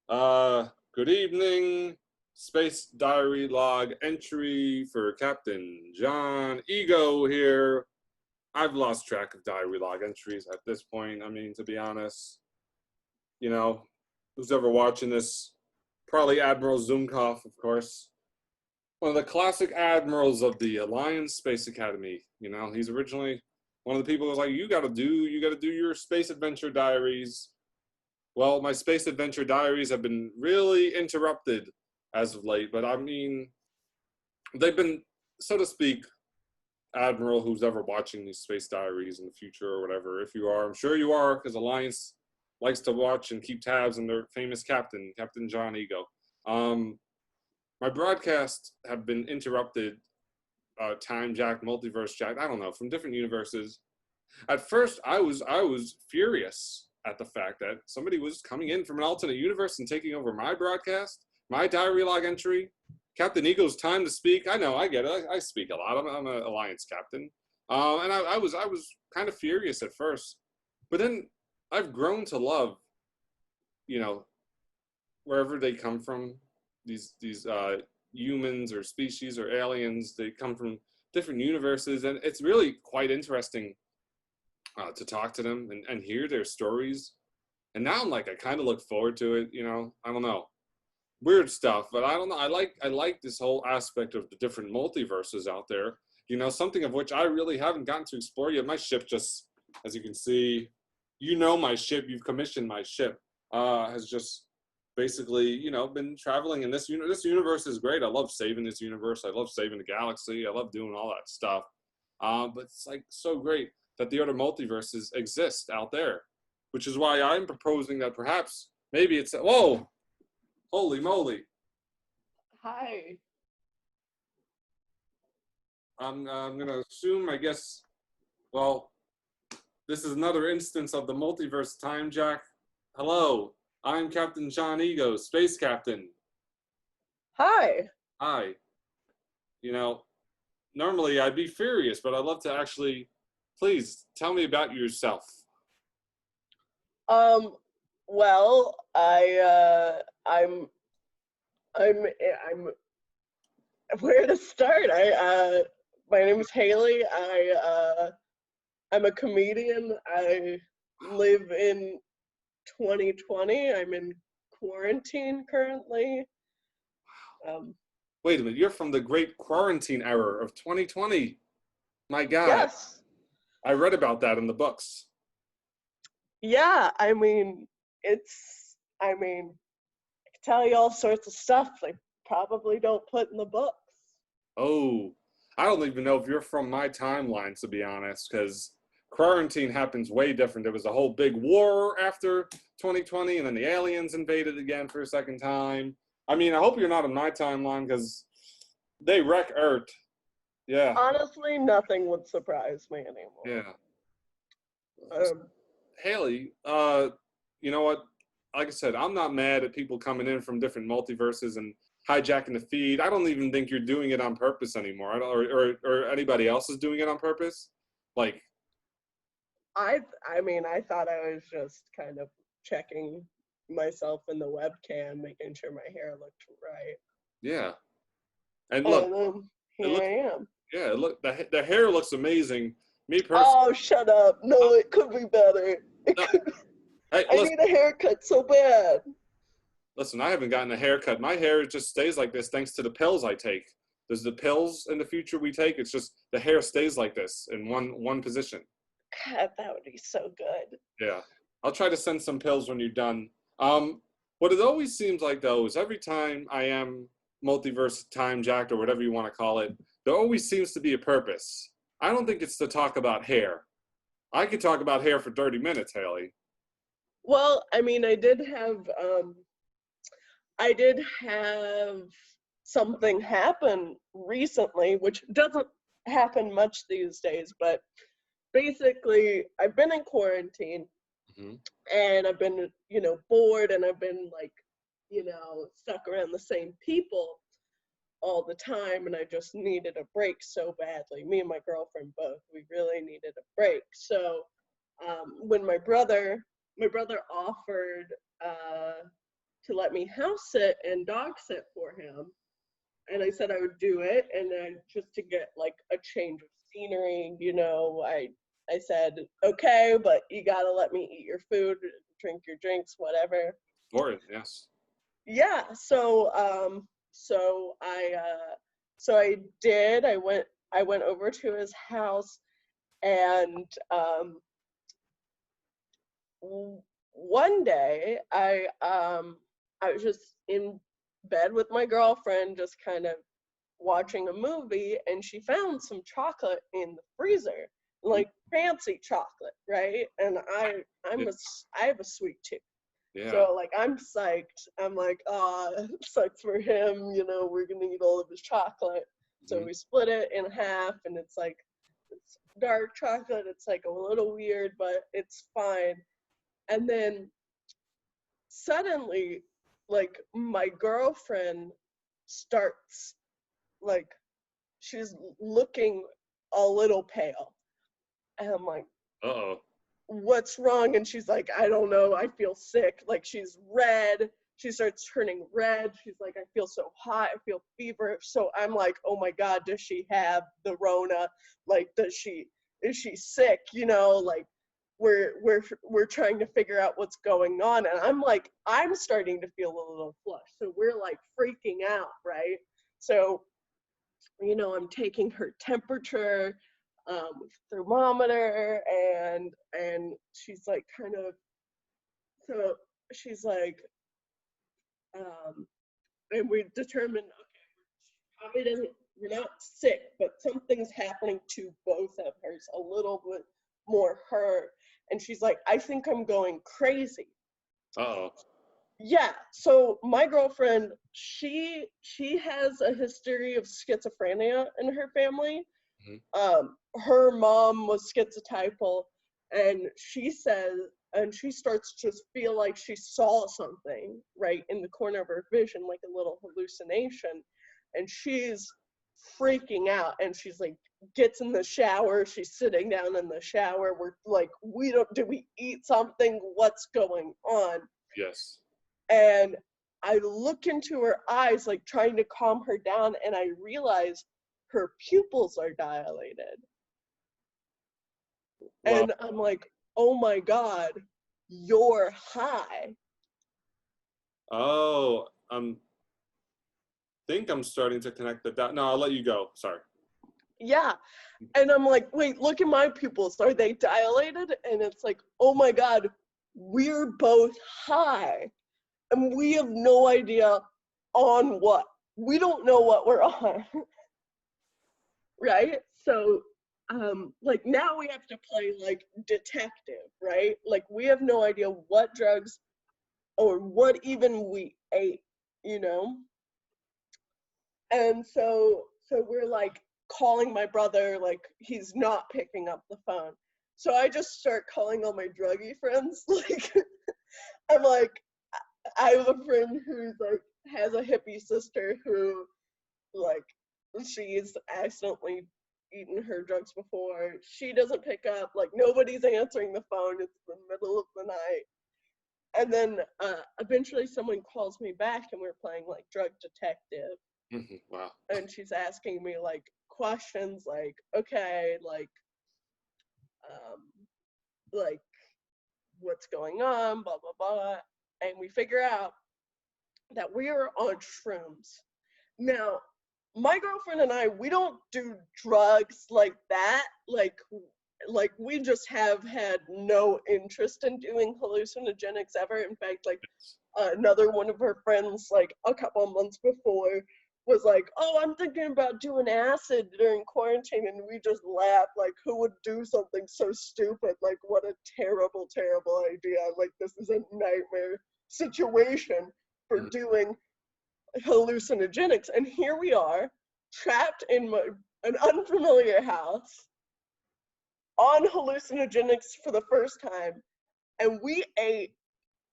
Good evening. Space Diary log entry for Captain John Ego here. I've lost track of diary log entries at this point. I mean, to be honest, you know, who's ever watching this? Probably Admiral Zumkov, of course. One of the classic admirals of the Alliance Space Academy. You know, he's originally one of the people who was like, you gotta do your space adventure diaries. Well, my space adventure diaries have been really interrupted as of late, but I mean, they've been, so to speak, Admiral, who's ever watching these space diaries in the future or whatever. If you are, I'm sure you are, because Alliance likes to watch and keep tabs on their famous captain, Captain John Ego. My broadcasts have been interrupted, time jacked, multiverse jacked, I don't know, from different universes. At first, I was furious at the fact that somebody was coming in from an alternate universe and taking over my broadcast, my diary log entry. Captain Ego's time to speak. I know, I get it. I speak a lot. I'm an alliance captain, and I was kind of furious at first, but then I've grown to love, you know, wherever they come from. These humans or species or aliens. They come from different universes, and it's really quite interesting to talk to them and hear their stories. And now I'm like, I kind of look forward to it. You know, I don't know, weird stuff, but I don't know. I like this whole aspect of the different multiverses out there. You know, something of which I really haven't gotten to explore yet. My ship just, as you can see, you know, my ship. You've commissioned my ship. Has just basically, you know, been traveling in this universe. This universe is great. I love saving this universe. I love saving the galaxy. I love doing all that stuff. But it's like so great that the other multiverses exist out there, which is why I'm proposing that perhaps maybe it's whoa, holy moly! Hi. I'm gonna assume, I guess. Well, this is another instance of the multiverse time jack. Hello, I'm Captain John Ego, space captain. Hi. Hi. You know, normally I'd be furious, but I'd love to actually. Please tell me about yourself. Um, well, I'm where to start? My name is Hayley. I'm a comedian. I live in 2020. I'm in quarantine currently. Um, Wait a minute, you're from the great quarantine era of 2020. My God, yes. I read about that in the books. Yeah, I can tell you all sorts of stuff they probably don't put in the books. Oh, I don't even know if you're from my timeline, to be honest, because quarantine happens way different. There was a whole big war after 2020, and then the aliens invaded again for a second time. I mean, I hope you're not in my timeline because they wreck Earth. Yeah, Honestly, nothing would surprise me anymore. yeah. Um, Haley, you know what? Like I said, I'm not mad at people coming in from different multiverses and hijacking the feed. I don't even think you're doing it on purpose anymore. I don't, or anybody else is doing it on purpose. Like, I thought I was just kind of checking myself in the webcam, making sure my hair looked right, yeah. And look, and then it here looks, I am. yeah, look, the hair looks amazing. Me personally, Oh, shut up! No, it could be better. It no, could. hey, I need a haircut so bad. listen, I haven't gotten a haircut. My hair just stays like this thanks to the pills I take. There's the pills in the future we take. It's just the hair stays like this in one position. God, that would be so good. Yeah. I'll try to send some pills when you're done. Um, what it always seems like though is every time I am multiverse time jacked or whatever you want to call it, there always seems to be a purpose. I don't think it's to talk about hair. I could talk about hair for 30 minutes, Haley. Well, I did have something happen recently, which doesn't happen much these days, but basically I've been in quarantine Mm-hmm. and I've been, bored, and I've been like, stuck around the same people all the time, and I just needed a break so badly. Me and my girlfriend both, we really needed a break. So when my brother offered to let me house sit and dog sit for him. And I said I would do it, and then just to get like a change of scenery, I said, okay, but you gotta let me eat your food, drink your drinks, whatever. For it, yes. Yeah, so I did. I went over to his house, and one day I was just in bed with my girlfriend, just kind of watching a movie, and she found some chocolate in the freezer, like fancy chocolate, right? And I have a sweet tooth. Yeah. So like I'm psyched. I'm like, sucks for him, we're gonna eat all of his chocolate. So we split it in half, and it's like it's dark chocolate. It's like a little weird, but it's fine. And then suddenly, like my girlfriend starts like she's looking a little pale. And I'm like, Uh-oh. what's wrong? And she's like, I don't know, I feel sick. Like she's red. She starts turning red. She's like, I feel so hot, I feel fever. So I'm like, oh my God, does she have the Rona? Like, is she sick? Like we're trying to figure out what's going on. And I'm starting to feel a little flushed. So we're like freaking out, right? So, I'm taking her temperature with thermometer, and she's like so she's like, and we determined, okay, probably doesn't, we're not sick, but something's happening to both of hers, a little bit more her. And she's like, I think I'm going crazy. Uh-oh. Yeah, so my girlfriend, she has a history of schizophrenia in her family. Her mom was schizotypal, and she starts to feel like she saw something right in the corner of her vision, like a little hallucination, and she's freaking out, and she's like gets in the shower, she's sitting down in the shower, we're like, did we eat something, what's going on? Yes. And I look into her eyes, like trying to calm her down, and I realize her pupils are dilated. Wow. And I'm like, oh my God, you're high. Oh, think I'm starting to connect the dots. No, I'll let you go. Sorry. Yeah. And I'm like, wait, look at my pupils. Are they dilated? And it's like, oh my God, we're both high. And we have no idea on what. We don't know what we're on. Right? So, like now we have to play like detective, right? Like we have no idea what drugs or what even we ate, you know? And so we're like calling my brother, like he's not picking up the phone. So I just start calling all my druggie friends. Like I'm like, I have a friend who's like has a hippie sister who like she's accidentally eaten her drugs before. She doesn't pick up, like nobody's answering the phone. It's the middle of the night. And then eventually someone calls me back and we're playing like drug detective. Wow. And she's asking me like questions like, okay, like what's going on, blah blah blah. And we figure out that we are on shrooms. Now, my girlfriend and I, we don't do drugs like that. Like we just have had no interest in doing hallucinogenics ever. In fact, like another one of her friends, like a couple of months before, was like, oh, I'm thinking about doing acid during quarantine, and we just laughed, like, who would do something so stupid? Like, what a terrible, terrible idea. Like, this is a nightmare situation for doing hallucinogenics. And here we are, trapped in an unfamiliar house, on hallucinogenics for the first time, and we ate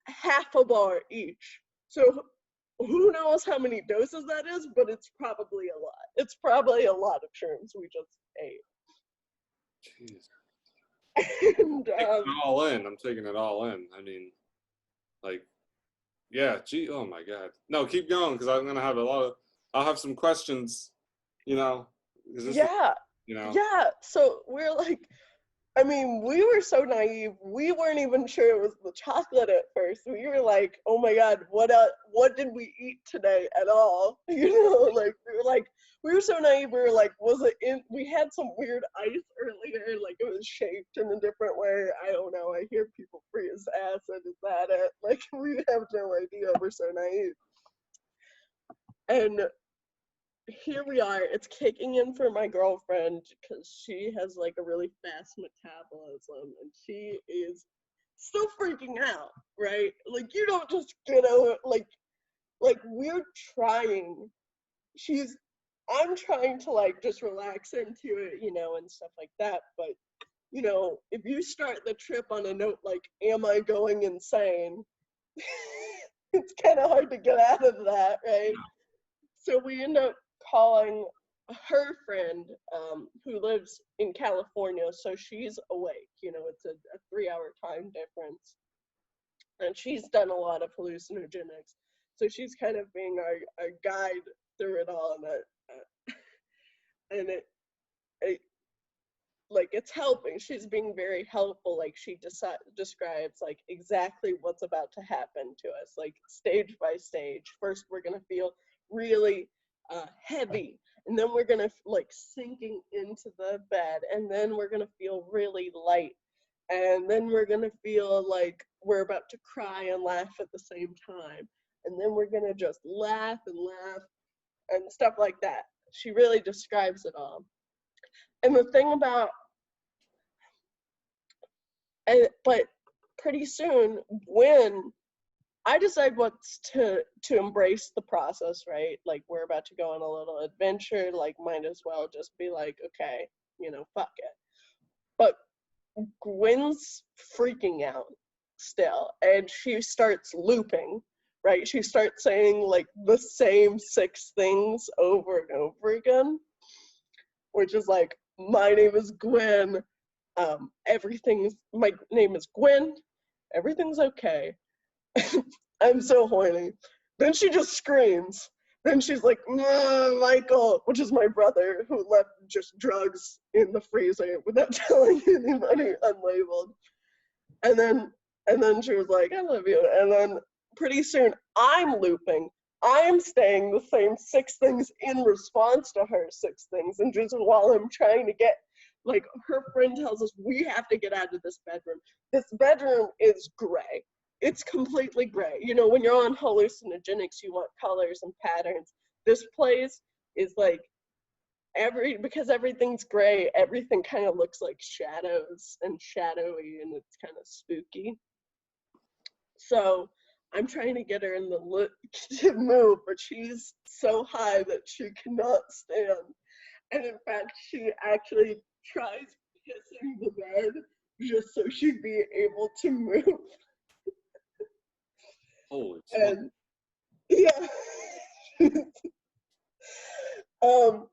half a bar each. So who knows how many doses that is, but it's probably a lot. It's probably a lot of shrooms we just ate. Jeez. And Taking it all in. I'm taking it all in. I mean, like, Yeah, gee, oh my God. No, keep going because I'm gonna have I'll have some questions, you know, because this is, Yeah, you know, yeah. So we're like, I mean, we were so naive. We weren't even sure it was the chocolate at first. We were like, "Oh my God, what did we eat today at all?" Like we were so naive. We were like, "Was it in?" We had some weird ice earlier, like it was shaped in a different way. I don't know. I hear people freeze acid. Is that it? Like we have no idea. We're so naive. And here we are. It's kicking in for my girlfriend because she has like a really fast metabolism and she is still freaking out, right? Like you don't just get over like we're trying. She's I'm trying to like just relax into it, and stuff like that. But if you start the trip on a note like, "Am I going insane?" it's kind of hard to get out of that, right? So we end up calling her friend who lives in California, so she's awake. It's a 3-hour time difference, and she's done a lot of hallucinogenics, so she's kind of being our guide through it all, and it like it's helping. She's being very helpful. Like she describes like exactly what's about to happen to us, like stage by stage. First, we're gonna feel really heavy, and then we're gonna like sinking into the bed, and then we're gonna feel really light, and then we're gonna feel like we're about to cry and laugh at the same time, and then we're gonna just laugh and stuff like that. She really describes it all. And the thing about but pretty soon when I decide what's to embrace the process, right? Like we're about to go on a little adventure, like might as well just be like, okay, fuck it. But Gwen's freaking out still, and she starts looping, right? She starts saying like the same 6 things over and over again, which is like, my name is Gwen. My name is Gwen. Everything's okay. I'm so horny. Then she just screams. Then she's like, Michael, which is my brother who left just drugs in the freezer without telling anybody, unlabeled. And then she was like, I love you. And then pretty soon I'm looping. I'm saying the same 6 things in response to her 6 things. And just while I'm trying to get, like, her friend tells us we have to get out of this bedroom. This bedroom is gray. It's completely gray. When you're on hallucinogenics, you want colors and patterns. This place is like because everything's gray, everything kind of looks like shadows and shadowy, and it's kind of spooky. So I'm trying to get her in the look to move, but she's so high that she cannot stand. And in fact, she actually tries kissing the bed just so she'd be able to move. holy smoke. And yeah. um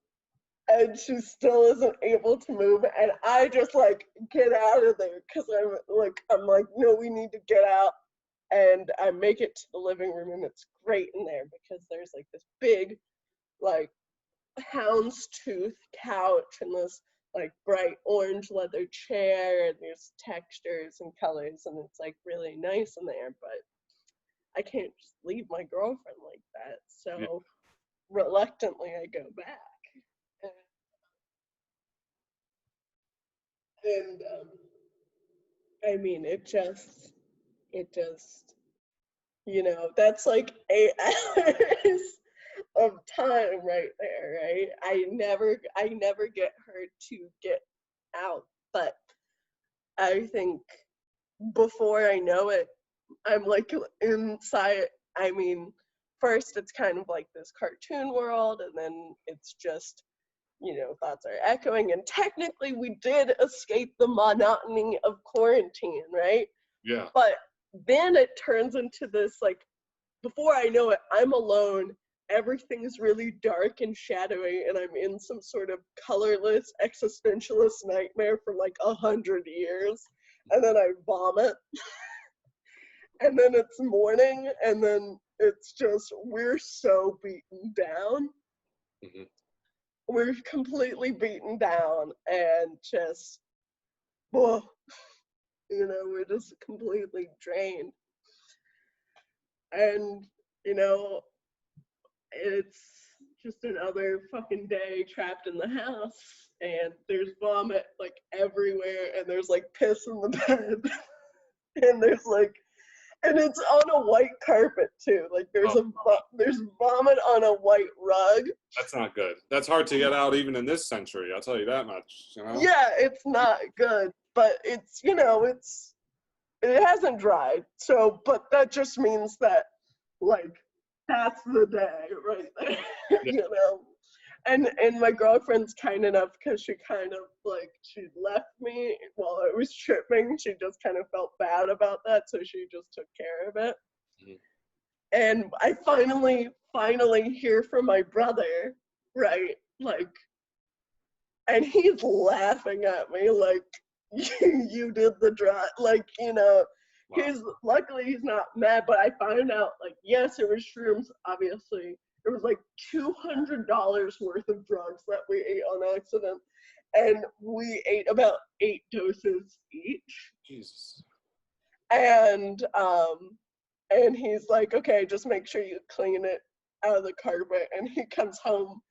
and she still isn't able to move, and I just like get out of there because I'm like, no, we need to get out. And I make it to the living room, and it's great in there because there's like this big like houndstooth couch and this like bright orange leather chair, and there's textures and colors, and it's like really nice in there. But I can't just leave my girlfriend like that, Yeah. so reluctantly I go back. And I mean, it just, that's like 8 hours of time right there, right? I never get her to get out, but I think before I know it, I'm like inside. I mean, first it's kind of like this cartoon world, and then it's just, thoughts are echoing. And technically, we did escape the monotony of quarantine, right? Yeah. But then it turns into this like, before I know it, I'm alone. Everything's really dark and shadowy, and I'm in some sort of colorless existentialist nightmare for like 100 years. And then I vomit. and then it's morning, and then it's just, we're so beaten down. Mhm. We're completely beaten down and just, whoa, we're just completely drained. And, you know, it's just another fucking day trapped in the house, and there's vomit like everywhere, and there's like piss in the bed, and there's like, and it's on a white carpet too. Like there's Oh, there's vomit on a white rug. that's not good. That's hard to get out even in this century. I'll tell you that much. Yeah, it's not good, but it's, it hasn't dried. So, but that just means that, like, that's the day right there, Yeah. And my girlfriend's kind enough, because she kind of, like, she left me while I was tripping. She just kind of felt bad about that, so she just took care of it. Mhm. And I finally hear from my brother, right? Like, and he's laughing at me like, you did the drug, like, Wow. luckily he's not mad. But I found out, like, yes, it was shrooms, obviously. It was like $200 worth of drugs that we ate on accident, and we ate about 8 doses each. Jesus. And he's like, okay, just make sure you clean it out of the carpet. And he comes home,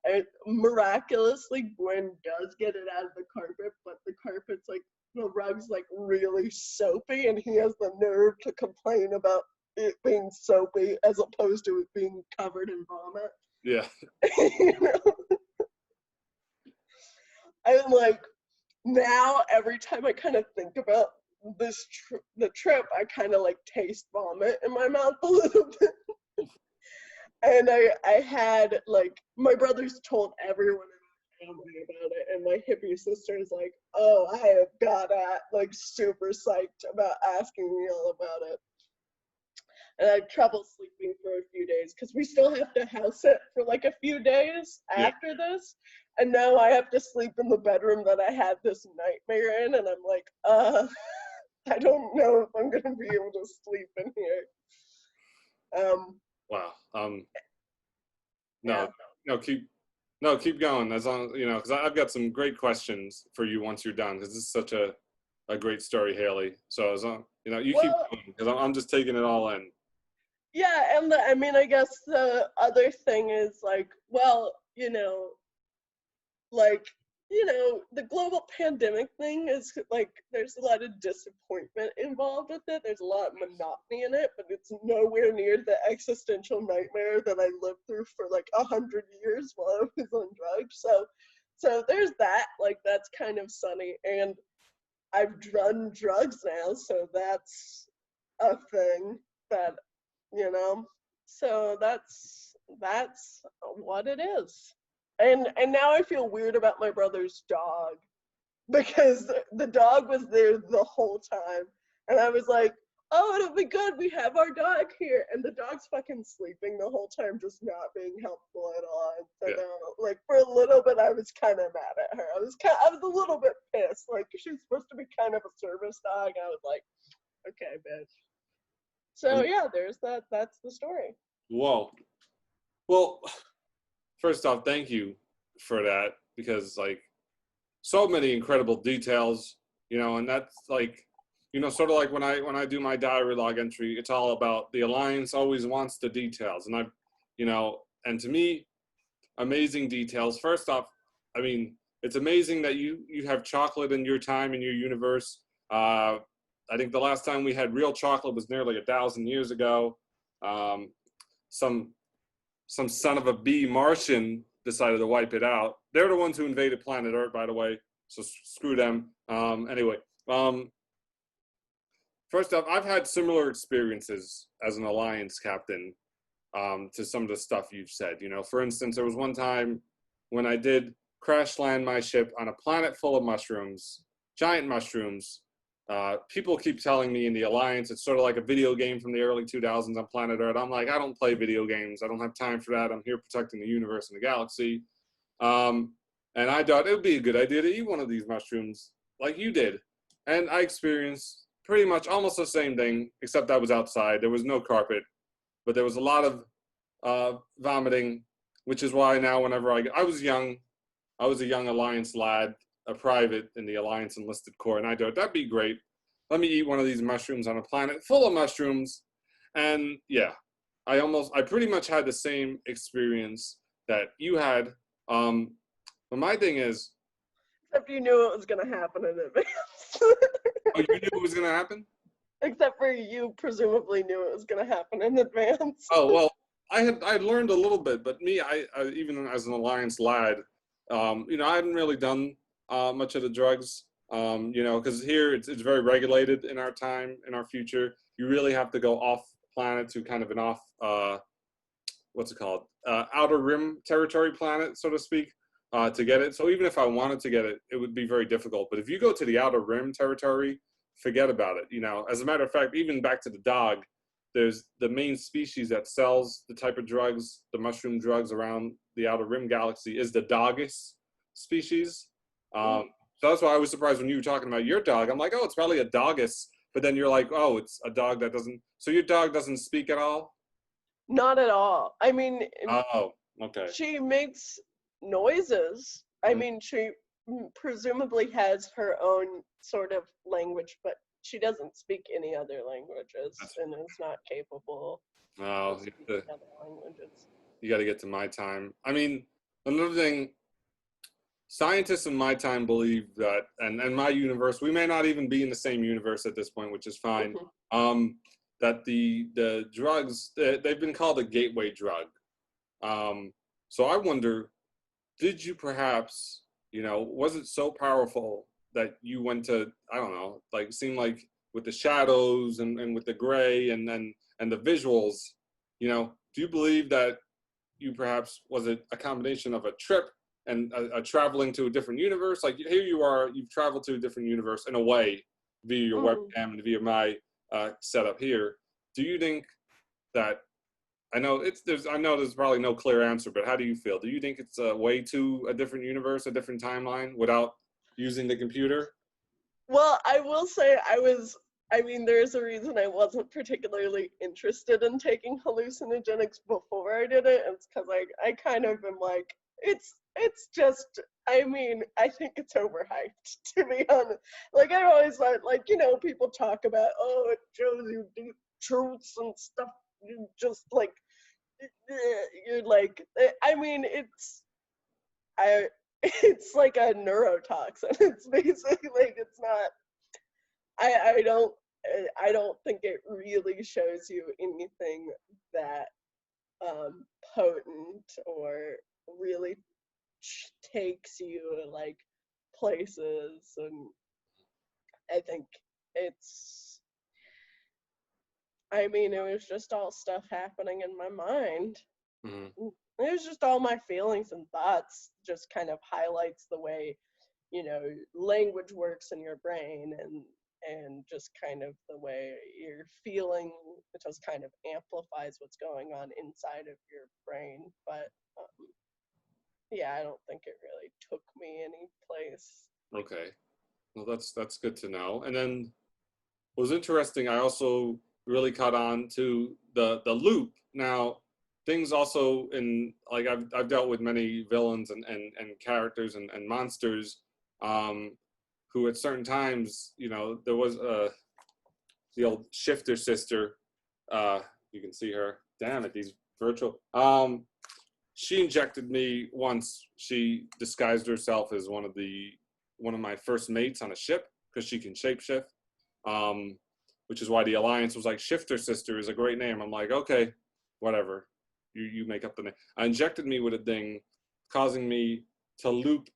and miraculously Gwen does get it out of the carpet, but the carpet's like, the rug's like really soapy, and he has the nerve to complain about it being soapy as opposed to it being covered in vomit. Yeah. You know? And like, now every time I kind of think about the trip, I kind of like taste vomit in my mouth a little bit. And I had, like, my brother's told everyone in my family about it, and my hippie sister is like, oh, I have got at, like, super psyched about asking me all about it. And I had trouble sleeping for a few days because we still have to house it for like a few days Yeah. after this. And now I have to sleep in the bedroom that I had this nightmare in, and I'm like, I don't know if I'm gonna be able to sleep in here. Wow. Yeah. Keep going. As long because I've got some great questions for you once you're done, because this is such a great story, Hayley. So as long you keep Well, going, because I'm just taking it all in. yeah, and I mean, I guess the other thing is, like, well, like, the global pandemic thing is like, there's a lot of disappointment involved with it. There's a lot of monotony in it, but it's nowhere near the existential nightmare that I lived through for like 100 years while I was on drugs. So there's that. Like, that's kind of sunny, and I've done drugs now, so that's a thing that, so that's what it is. And now I feel weird about my brother's dog, because the dog was there the whole time, and I was like, oh, it'll be good, we have our dog here, and the dog's fucking sleeping the whole time, just not being helpful at all. And so, like, for a little bit I was kind of mad at her. I was a little bit pissed. Like, she's supposed to be kind of a service dog. I was like, okay, bitch. So yeah, there's that. That's the story. Whoa. Well, first off, thank you for that, because like so many incredible details, and that's like, sort of like when I do my diary log entry, it's all about the Alliance always wants the details, and and to me, amazing details. First off, I mean, it's amazing that you have chocolate in your time in your universe. I think the last time we had real chocolate was nearly 1,000 years ago. Um, some son of a bee Martian decided to wipe it out. They're the ones who invaded planet Earth, by the way, so screw them. Anyway, first off, I've had similar experiences as an Alliance captain to some of the stuff you've said. For instance, there was one time when I did crash land my ship on a planet full of mushrooms, giant mushrooms. People keep telling me in the Alliance it's sort of like a video game from the early 2000s on planet Earth. I'm like, I don't play video games. I don't have time for that. I'm here protecting the universe and the galaxy. And I thought it would be a good idea to eat one of these mushrooms like you did. And I experienced pretty much almost the same thing, except I was outside. There was no carpet, but there was a lot of vomiting, which is why now whenever I was young, I was a young Alliance lad, a private in the Alliance enlisted corps, and I thought that'd be great. Let me eat one of these mushrooms on a planet full of mushrooms, and yeah, I pretty much had the same experience that you had. But my thing is, Except you knew it was gonna happen in advance. oh, you knew it was gonna happen? Except for you presumably knew it was gonna happen in advance. Oh well, I learned a little bit, but me, I even as an Alliance lad, I hadn't really done much of the drugs, because here it's very regulated in our time, in our future. You really have to go off planet to kind of an off, what's it called, outer rim territory planet, so to speak, to get it. So even if I wanted to get it, it would be very difficult. But if you go to the outer rim territory, forget about it. As a matter of fact, even back to the dog, there's the main species that sells the type of drugs, the mushroom drugs around the outer rim galaxy is the dogus species. So that's why I was surprised when you were talking about your dog. I'm like, oh, it's probably a dogus. But then you're like, oh, it's a dog that doesn't. So your dog doesn't speak at all? Not at all. I mean, Oh, okay. she makes noises. I mean, she presumably has her own sort of language, but she doesn't speak any other languages and is not capable Oh, of speaking other languages. you got to get to my time. I mean, another thing, scientists in my time believe that, and my universe, we may not even be in the same universe at this point, which is fine. That the drugs, they've been called a gateway drug. So I wonder, did you perhaps, was it so powerful that you went to, I don't know, like it seemed like with the shadows and with the gray and the visuals, do you believe that you perhaps, was it a combination of a trip and a traveling to a different universe? Like here you are, you've traveled to a different universe in a way via your webcam and via my setup here. Do you think that, I know there's probably no clear answer, but how do you feel? Do you think it's a way to a different universe, a different timeline without using the computer? Well, I will say there's a reason I wasn't particularly interested in taking hallucinogenics before I did it. It's because I kind of am like, it's just, I think it's overhyped, to be honest. Like, I always thought, like, people talk about, oh, it shows you deep truths and stuff. You just, like, you're like, it's like a neurotoxin. It's basically like, it's not, I don't think it really shows you anything that potent or really takes you like places, and I think it was just all stuff happening in my mind. It was just all my feelings and thoughts, just kind of highlights the way language works in your brain, and just kind of the way you're feeling. It just kind of amplifies what's going on inside of your brain. But yeah, I don't think it really took me any place. Okay. Well, that's good to know. And then what was interesting, I also really caught on to the loop. Now, things also in, like, I've dealt with many villains and characters and monsters who at certain times, there was the old shifter sister. You can see her. Damn it, these virtual. She injected me once. She disguised herself as one of my first mates on a ship because she can shapeshift. Which is why the Alliance was like, Shifter Sister is a great name. I'm like, okay, whatever. You make up the name. I injected me with a thing, causing me to loop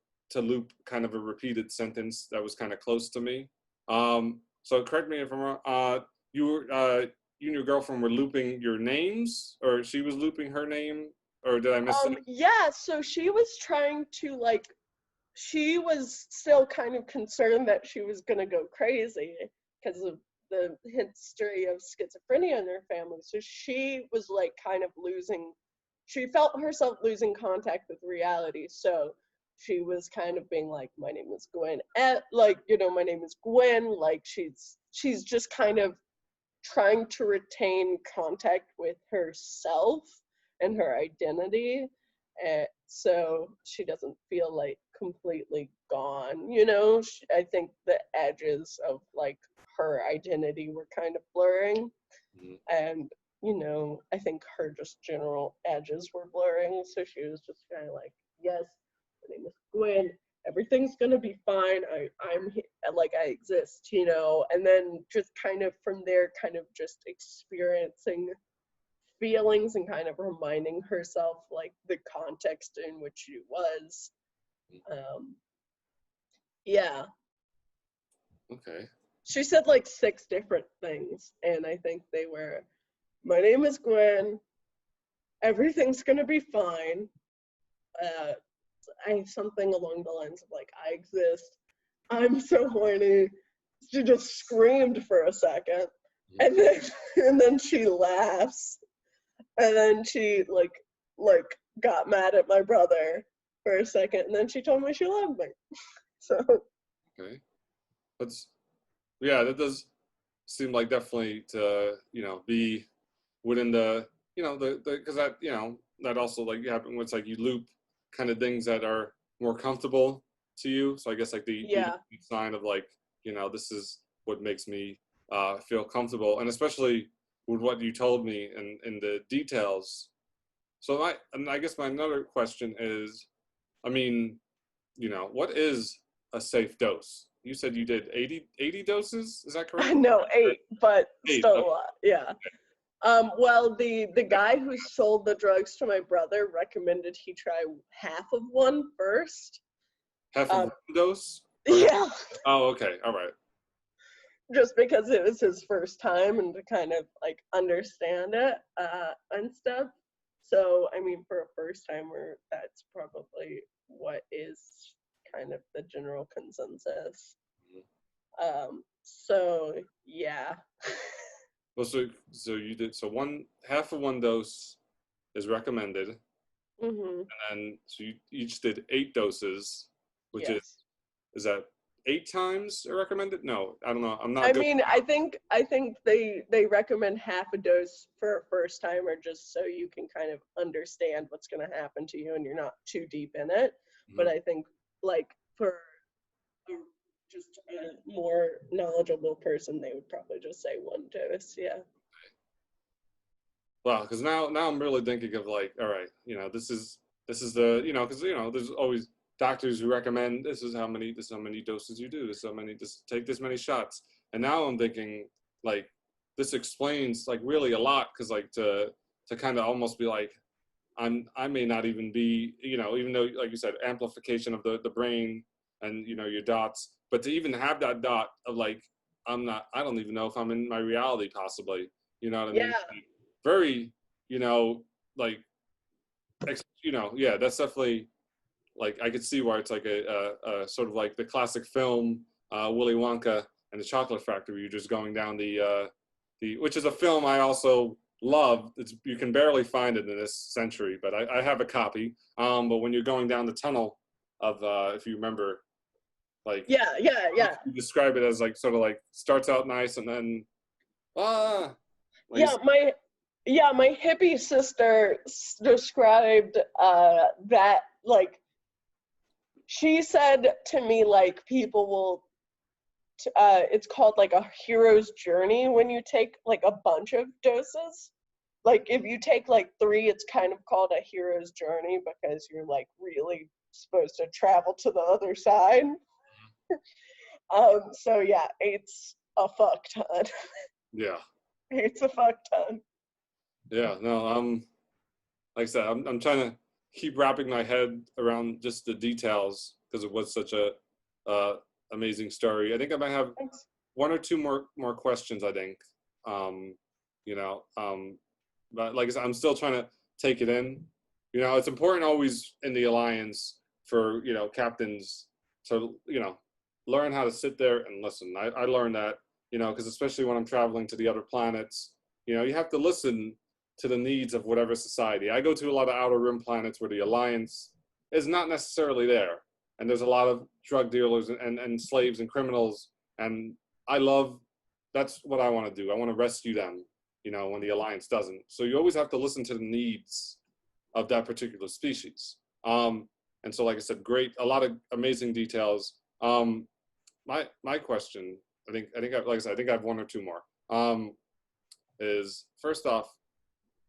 kind of a repeated sentence that was kind of close to me. So correct me if I'm wrong. You and your girlfriend were looping your names, or she was looping her name, or did I miss it? Yeah, so she was trying to, like, she was still kind of concerned that she was gonna go crazy because of the history of schizophrenia in her family. So she was like kind of she felt herself losing contact with reality. So she was kind of being like, my name is Gwen, like, my name is Gwen, like she's just kind of trying to retain contact with herself and her identity, so she doesn't feel like completely gone. I think the edges of like her identity were kind of blurring, and I think her just general edges were blurring, so she was just kind of like, yes, my name is Gwen, everything's gonna be fine. I'm like, I exist, and then just kind of from there, kind of just experiencing feelings and kind of reminding herself like the context in which she was. Yeah. Okay. She said like 6 different things, and I think they were, my name is Gwen, everything's gonna be fine. Something along the lines of like, I exist, I'm so horny. She just screamed for a second, and then she laughs, and then she like got mad at my brother for a second, and then she told me she loved me. So Okay. That does seem like definitely to, be within the, because that, that also like happen when it's like you loop kind of things that are more comfortable to you. So I guess like the sign of like, this is what makes me feel comfortable, and especially with what you told me and the details. So I guess my another question is, I mean, what is a safe dose? You said you did 80 doses. Is that correct? no, 8, but 8. still Okay. a lot. Yeah. Well, the guy who sold the drugs to my brother recommended he try half of one first. Half of one dose? Yeah. Oh, okay. All right. Just because it was his first time and to kind of like understand it and stuff. So, I mean, for a first timer, that's probably what is kind of the general consensus. So yeah. Well, so you did, so half of one dose is recommended, and so you each did 8 doses, which Yes. is that 8 times recommended? No, I don't know. I'm not I good. mean, I think they recommend half a dose for a first timer, just so you can kind of understand what's going to happen to you and you're not too deep in it. But I think like for just a more knowledgeable person, they would probably just say 1 dose. Yeah. Wow, because now I'm really thinking of like, all right, this is the, because there's always doctors who recommend this is how many doses you do, just take this many shots, and now I'm thinking like this explains like really a lot, because like to kind of almost be like, I may not even be, even though like you said, amplification of the brain and your dots, but to even have that dot of like, I don't even know if I'm in my reality possibly, you know what I mean? Yeah. Very, like, yeah, that's definitely like, I could see why it's like a sort of like the classic film, Willy Wonka and the Chocolate Factory. You're just going down the which is a film I also love. You can barely find it in this century, but I have a copy. But when you're going down the tunnel of, if you remember, like, Yeah. you describe it as like sort of like starts out nice and then like my hippie sister described that, like, she said to me, like, people will it's called like a hero's journey when you take like a bunch of doses. Like if you take like 3, it's kind of called a hero's journey because you're like really supposed to travel to the other side. So yeah, 8's a fuck ton. Yeah. 8's a fuck ton. Yeah, no, like I said, I'm trying to keep wrapping my head around just the details, because it was such a amazing story. I think I might have 1 or 2 more questions, I think. You know, but like I said, I'm still trying to take it in. It's important always in the alliance for, captains to, learn how to sit there and listen. I learned that, because especially when I'm traveling to the other planets, you have to listen to the needs of whatever society. I go to a lot of outer rim planets where the alliance is not necessarily there. and there's a lot of drug dealers and slaves and criminals, and that's what I want to do. I want to rescue them, when the Alliance doesn't. So you always have to listen to the needs of that particular species. And so, like I said, a lot of amazing details. My question, like I said, I think I have one or two more. Is first off,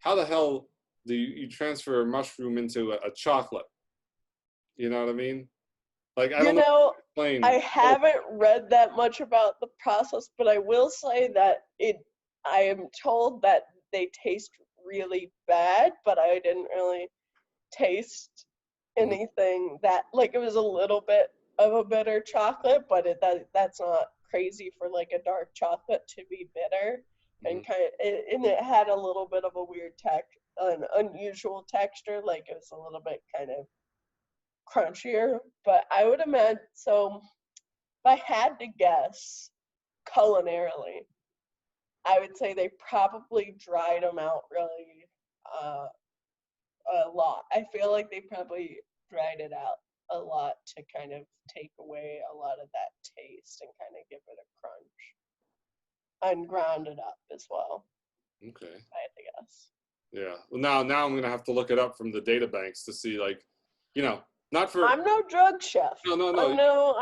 how the hell do you transfer a mushroom into a chocolate? You know what I mean? Like, I don't know. I Explain. haven't read that much about the process, but I will say that I am told that they taste really bad, but I didn't really taste anything that, like, it was a little bit of a bitter chocolate, but that's not crazy for like a dark chocolate to be bitter, Mhm. and and it had a little bit of a weird an unusual texture, like it was a little bit kind of crunchier, but I would imagine, so if I had to guess culinarily, I would say they probably dried them out really uh, a lot. I feel like they probably dried it out a lot to kind of take away a lot of that taste and kind of give it a crunch and ground it up as well. Okay. I had to guess. Yeah. Well, now I'm gonna have to look it up from the data banks to see, like, not for I'm no drug chef. no.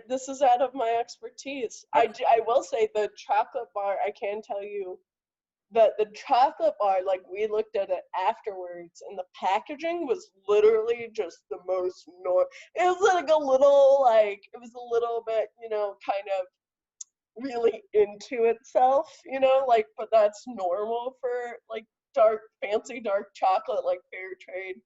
This is out of my expertise. I will say the chocolate bar, I can tell you that the chocolate bar, like we looked at it afterwards, and the packaging was literally just the most it was like it was a little bit, kind of really into itself, like, but that's normal for like fancy dark chocolate, like fair trade.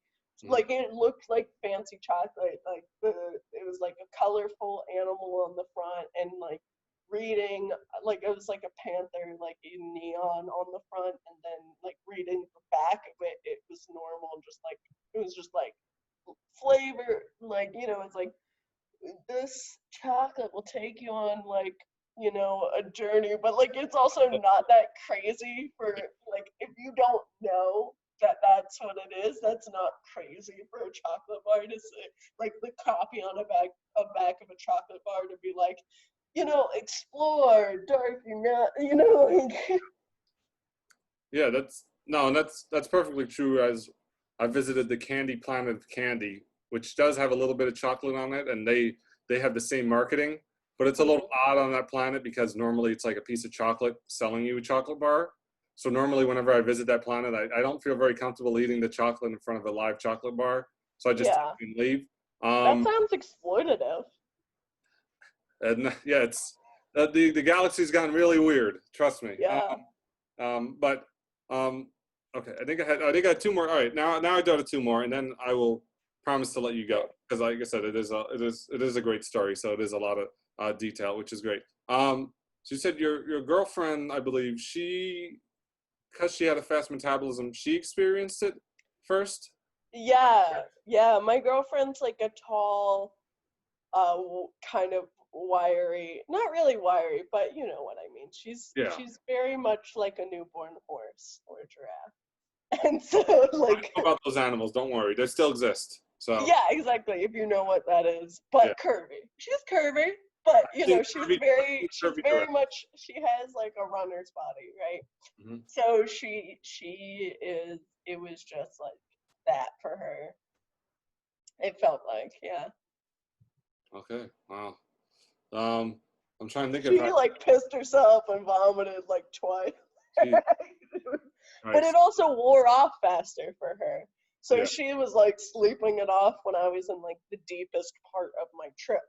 Like it looked like fancy chocolate, like it was like a colorful animal on the front, and like reading, like it was like a panther, like in neon on the front, and then like reading the back of it, it was normal, just like it was just like flavor, like, it's like this chocolate will take you on, like, a journey, but like it's also not that crazy for, like, if you don't know that that's what it is, that's not crazy for a chocolate bar to say, like the copy on a back of a chocolate bar to be like, explore dark, like, Yeah, that's perfectly true. As I visited the Candy Planet of Candy, which does have a little bit of chocolate on it, and they have the same marketing, but it's a little odd on that planet because normally it's like a piece of chocolate selling you a chocolate bar. So normally whenever I visit that planet, I don't feel very comfortable eating the chocolate in front of a live chocolate bar, so I just yeah, leave. that sounds exploitative. And yeah, it's the galaxy's gone really weird. Trust me. Yeah. But okay, I had two more. All right, now I down to two more, and then I will promise to let you go because, like I said, it is a great story. So it is a lot of detail, which is great. So you said your girlfriend, I believe, because she had a fast metabolism, she experienced it first. Yeah, my girlfriend's like a tall, kind of wiry, not really wiry, but you know what I mean. Yeah, She's very much like a newborn horse or giraffe. And so, I like, know about those animals. Don't worry, they still exist. So yeah, exactly, if you know what that is. But yeah, curvy. She's curvy, but I've seen she's curvy very giraffe. much, she has like a runner's body, right? Mhm. So she is, it was just like that for her. It felt like, yeah. Okay, wow. Um, I'm trying to think of She how. like pissed herself and vomited like twice. Geez, But it Christ. also wore off faster for her. So Yeah. she was like sleeping it off when I was in like the deepest part of my trip.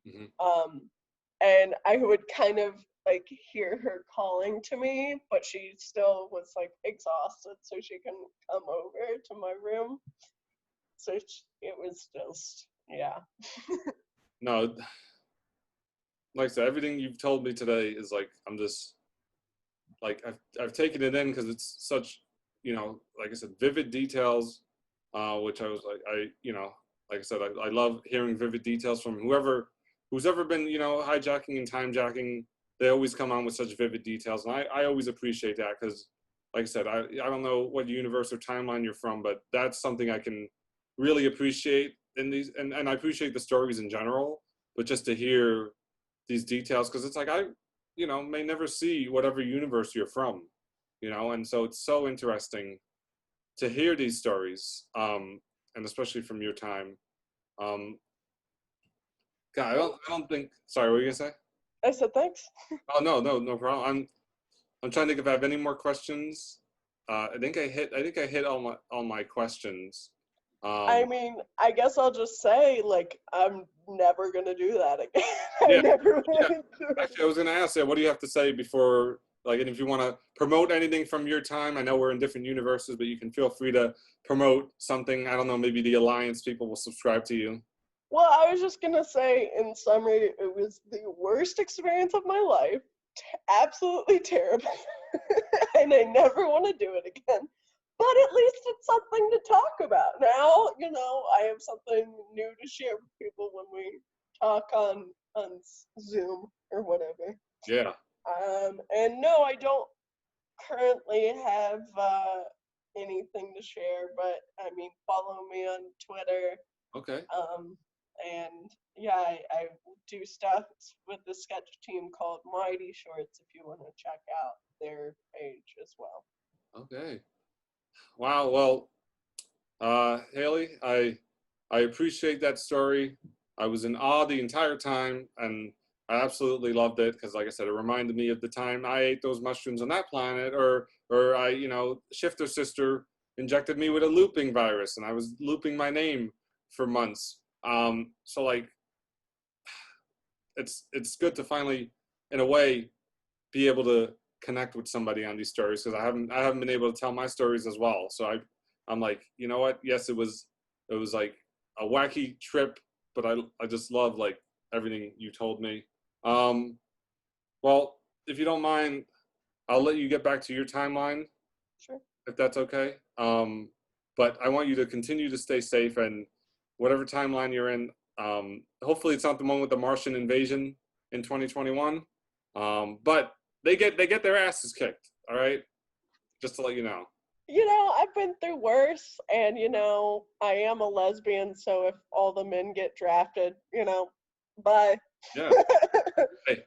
Hmm. Um, and I would kind of like hear her calling to me, but she still was like exhausted, so she couldn't come over to my room. So it was just, yeah. No, like I said, everything you've told me today is like I'm just like I've taken it in because it's such, like I said, vivid details, which I was like like I said, I love hearing vivid details from who's ever been hijacking and timejacking. They always come on with such vivid details, and I always appreciate that because, like I said, I don't know what universe or timeline you're from, but that's something I can really appreciate in these, and I appreciate the stories in general, but just to hear these details, because it's like I, may never see whatever universe you're from, and so it's so interesting to hear these stories, and especially from your time. Um, God, I don't think. Sorry, what were you gonna say? I said thanks. Oh no, no, no problem. I'm trying to think if I have any more questions. I think I hit all my questions. I Um, mean, I guess I'll just say, like, I'm never gonna do that again. I yeah, never yeah. want to do it. Actually, I was gonna ask you, what do you have to say before, like, and if you want to promote anything from your time? I know we're in different universes, but you can feel free to promote something. I don't know, maybe the Alliance people will subscribe to you. Well, I was just gonna say, in summary, it was the worst experience of my life. Absolutely terrible. And I never want to do it again. But at least it's something to talk about. Now, I have something new to share with people when we talk on Zoom or whatever. Yeah. And no, I don't currently have anything to share, but I mean, follow me on Twitter. Okay. Um, and yeah, I do stuff with the sketch team called Mighty Shorts if you want to check out their page as well. Okay. Wow. Well, Hayley, I appreciate that story. I was in awe the entire time, and I absolutely loved it because, like I said, it reminded me of the time I ate those mushrooms on that planet, or I, Shifter Sister injected me with a looping virus, and I was looping my name for months. So like, it's good to finally, in a way, be able to connect with somebody on these stories because I haven't been able to tell my stories as well. So I'm like, you know what? Yes, it was like a wacky trip, but I just love like everything you told me. Um, well, if you don't mind, I'll let you get back to your timeline Sure. if that's okay. But I want you to continue to stay safe and whatever timeline you're in. Hopefully, it's not the one with the Martian invasion in 2021. But they get their asses kicked. All right, just to let you know. I've been through worse, and I am a lesbian, so if all the men get drafted, bye. Yeah. Hey,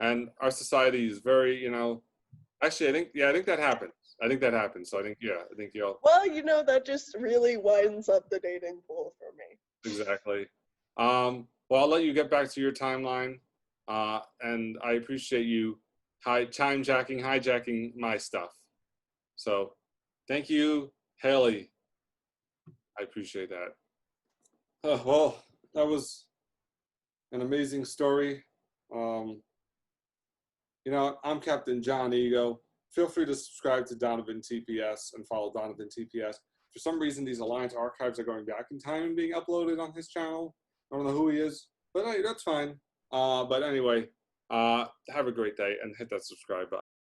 and our society is very, actually, I think that happens. I think that happens. So I think you'll Well, that just really widens up the dating pool for me. exactly. Well, I'll let you get back to your timeline. And I appreciate you hijacking my stuff. So thank you, Haley. I appreciate that. Well, that was an amazing story. Um, I'm Captain John Ego. Feel free to subscribe to Donovan TPS and follow Donovan TPS. For some reason, these Alliance archives are going back in time and being uploaded on his channel. I don't know who he is, but hey, that's fine. But anyway, have a great day and hit that subscribe button.